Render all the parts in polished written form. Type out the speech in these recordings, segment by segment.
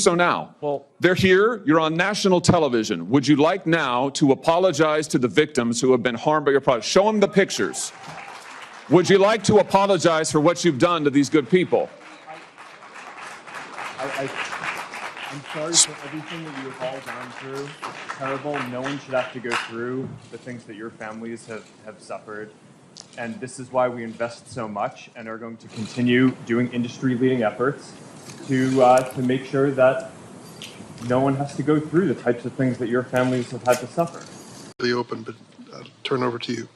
so now. Well, they're here. You're on national television. Would you like now to apologize to the victims who have been harmed by your product? Show them the pictures. Would you like to apologize for what you've done to these good people? I'm sorry for everything that you have all gone through. It's terrible. No one should have to go through the things that your families have suffered. And this is why we invest so much and are going to continue doing industry-leading efforts to make sure that no one has to go through the types of things that your families have had to suffer. Really open, but I'll turn over to you.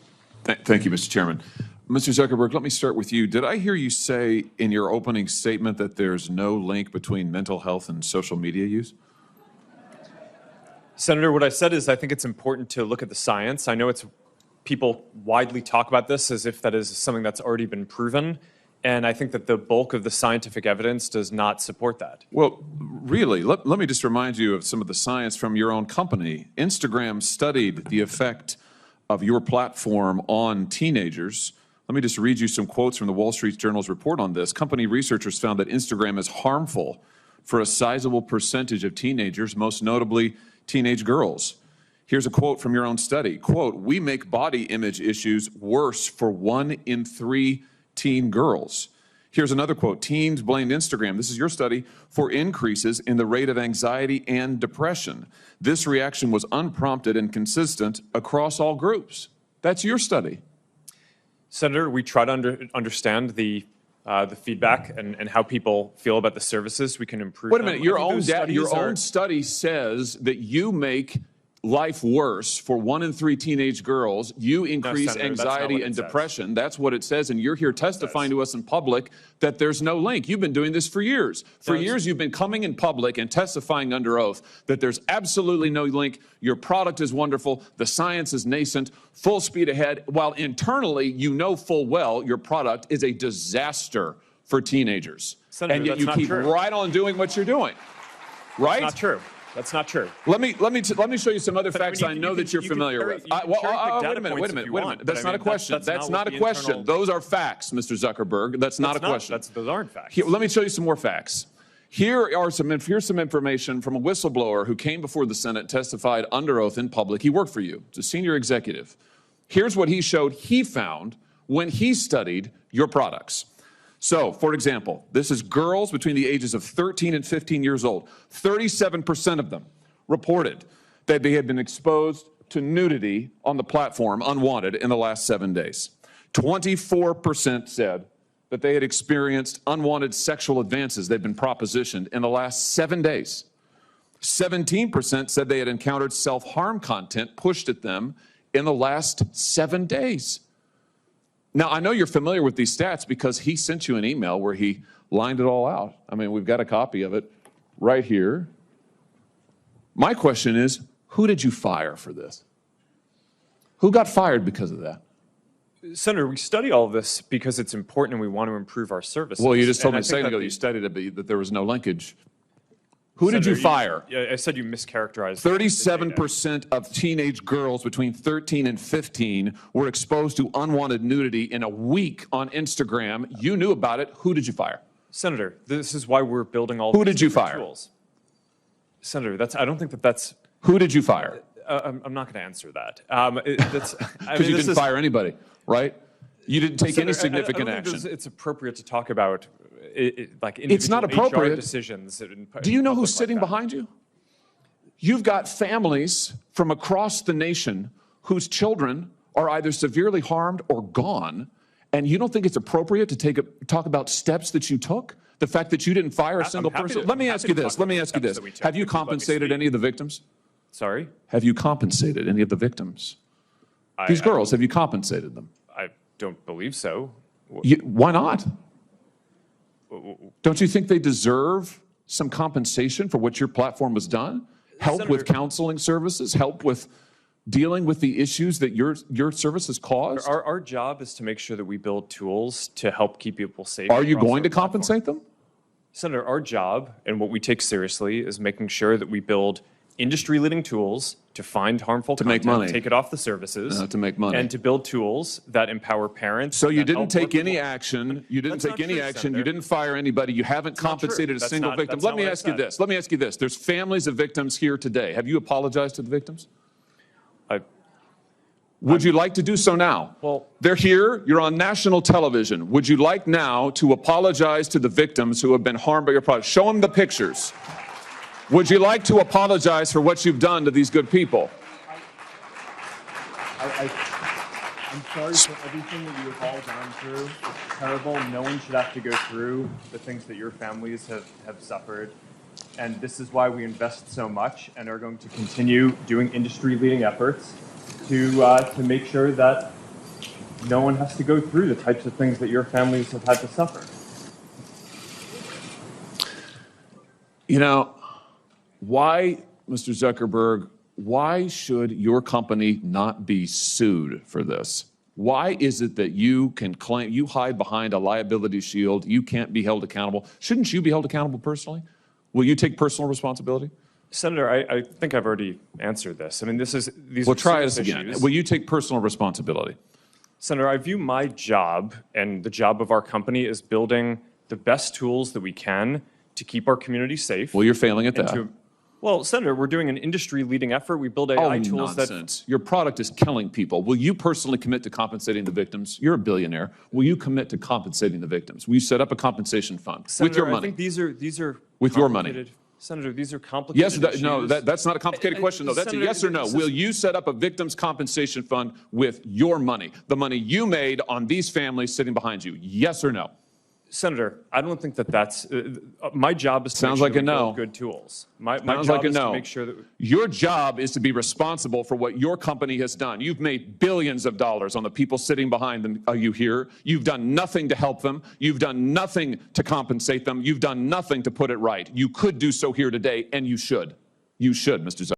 Thank you, Mr. Chairman. Mr. Zuckerberg, let me start with you. Did I hear you say in your opening statement that there's no link between mental health and social media use? Senator, what I said is I think it's important to look at the science. I know people widely talk about this as if that is something that's already been proven. And I think that the bulk of the scientific evidence does not support that. Well, really, let me just remind you of some of the science from your own company. Instagram studied the effect of your platform on teenagers. Let me just read you some quotes from the Wall Street Journal's report on this. Company researchers found that Instagram is harmful for a sizable percentage of teenagers, most notably teenage girls. Here's a quote from your own study. Quote, "We make body image issues worse for 1 in 3 teen girls." Here's another quote. "Teens blamed Instagram," this is your study, "for increases in the rate of anxiety and depression. This reaction was unprompted and consistent across all groups." That's your study. Senator, we try to understand the feedback and how people feel about the services. We can improve. Wait a minute. Your own study says that you make life worse for 1 in 3 teenage girls. You increase Senator, anxiety and depression. That's what it says. And you're here testifying to us in public that there's no link. You've been doing this for years. For years, you've been coming in public and testifying under oath that there's absolutely no link. Your product is wonderful. The science is nascent, full speed ahead, while internally, you know full well your product is a disaster for teenagers. Senator, and yet you keep right on doing what you're doing. Right? That's not true. That's not true. Let me show you some other facts I know that you're familiar with. Wait a minute. That's not a question. That's not a question. Those are facts, Mr. Zuckerberg. That's not a question. Those aren't facts. Let me show you some more facts. Here's some information from a whistleblower who came before the Senate, testified under oath in public. He worked for you. It's a senior executive. Here's what he showed he found when he studied your products. So, for example, this is girls between the ages of 13 and 15 years old. 37% of them reported that they had been exposed to nudity on the platform unwanted in the last 7 days. 24% said that they had experienced unwanted sexual advances. They'd been propositioned in the last 7 days. 17% said they had encountered self-harm content pushed at them in the last 7 days. Now, I know you're familiar with these stats because he sent you an email where he lined it all out. I mean, we've got a copy of it right here. My question is, who did you fire for this? Who got fired because of that? Senator, we study all of this because it's important and we want to improve our services. Well, you just told me a second ago you studied it, that there was no linkage. Who did you fire? I said you mischaracterized. 37% of teenage girls between 13 and 15 were exposed to unwanted nudity in a week on Instagram. You knew about it. Who did you fire? Senator, this is why we're building all Who these did you fire? tools. Senator, I don't think that's... Who did you fire? I'm not going to answer that. Because you didn't fire anybody, right? You didn't take any significant action. It's appropriate to talk about like it's not appropriate. HR decisions. Do you know who's sitting behind you? You've got families from across the nation whose children are either severely harmed or gone, and you don't think it's appropriate to talk about steps that you took? The fact that you didn't fire a single person? Let me ask you this. Have you compensated any of the victims? Sorry? Have you compensated any of the victims? These girls, have you compensated them? I don't believe so. Why not? Don't you think they deserve some compensation for what your platform has done? Help Senator, with counseling services? Help with dealing with the issues that your services caused? Our job is to make sure that we build tools to help keep people safe. Are you going to compensate them? Senator, our job and what we take seriously is making sure that we build industry-leading tools to find harmful To make content, money. take it off the services, To make money. and to build tools that empower parents. So you that didn't help take working any moms. action. You didn't That's take not any true, action. Senator. You didn't fire anybody. You haven't not true. compensated a That's single not- victim. that's Let not me what I ask you said. this. Let me ask you this. There's families of victims here today. Have you apologized to the victims? Would you like to do so now? Well- They're here. You're on national television. Would you like now to apologize to the victims who have been harmed by your product? Show them the pictures. Would you like to apologize for what you've done to these good people? I'm sorry for everything that you have all gone through. It's terrible. No one should have to go through the things that your families have suffered. And this is why we invest so much and are going to continue doing industry-leading efforts to make sure that no one has to go through the types of things that your families have had to suffer. You know, why, Mr. Zuckerberg, why should your company not be sued for this? Why is it that you can claim, you hide behind a liability shield, you can't be held accountable? Shouldn't you be held accountable personally? Will you take personal responsibility? Senator, I think I've already answered this. I mean, these Well, are try serious this again. issues. Will you take personal responsibility? Senator, I view my job and the job of our company as building the best tools that we can to keep our community safe. Well, you're failing at and that. Well, Senator, we're doing an industry-leading effort. We build AI tools nonsense. Your product is killing people. Will you personally commit to compensating the victims? You're a billionaire. Will you commit to compensating the victims? Will you set up a compensation fund Senator, with your I money? think these are With your money. complicated- Senator, these are complicated Yes, issues. no, that's not a complicated question, though. That's Senator, a yes or no. this is- Will you set up a victims' compensation fund with your money, the money you made on these families sitting behind you? Yes or no? Senator, I don't think that's my job is to Sounds make like sure a we build no. good tools. My Sounds job like a is no. to make sure that Your job is to be responsible for what your company has done. You've made billions of dollars on the people sitting behind them. Are you here? You've done nothing to help them. You've done nothing to compensate them. You've done nothing to put it right. You could do so here today, and you should. You should, Mr. Zuckerberg.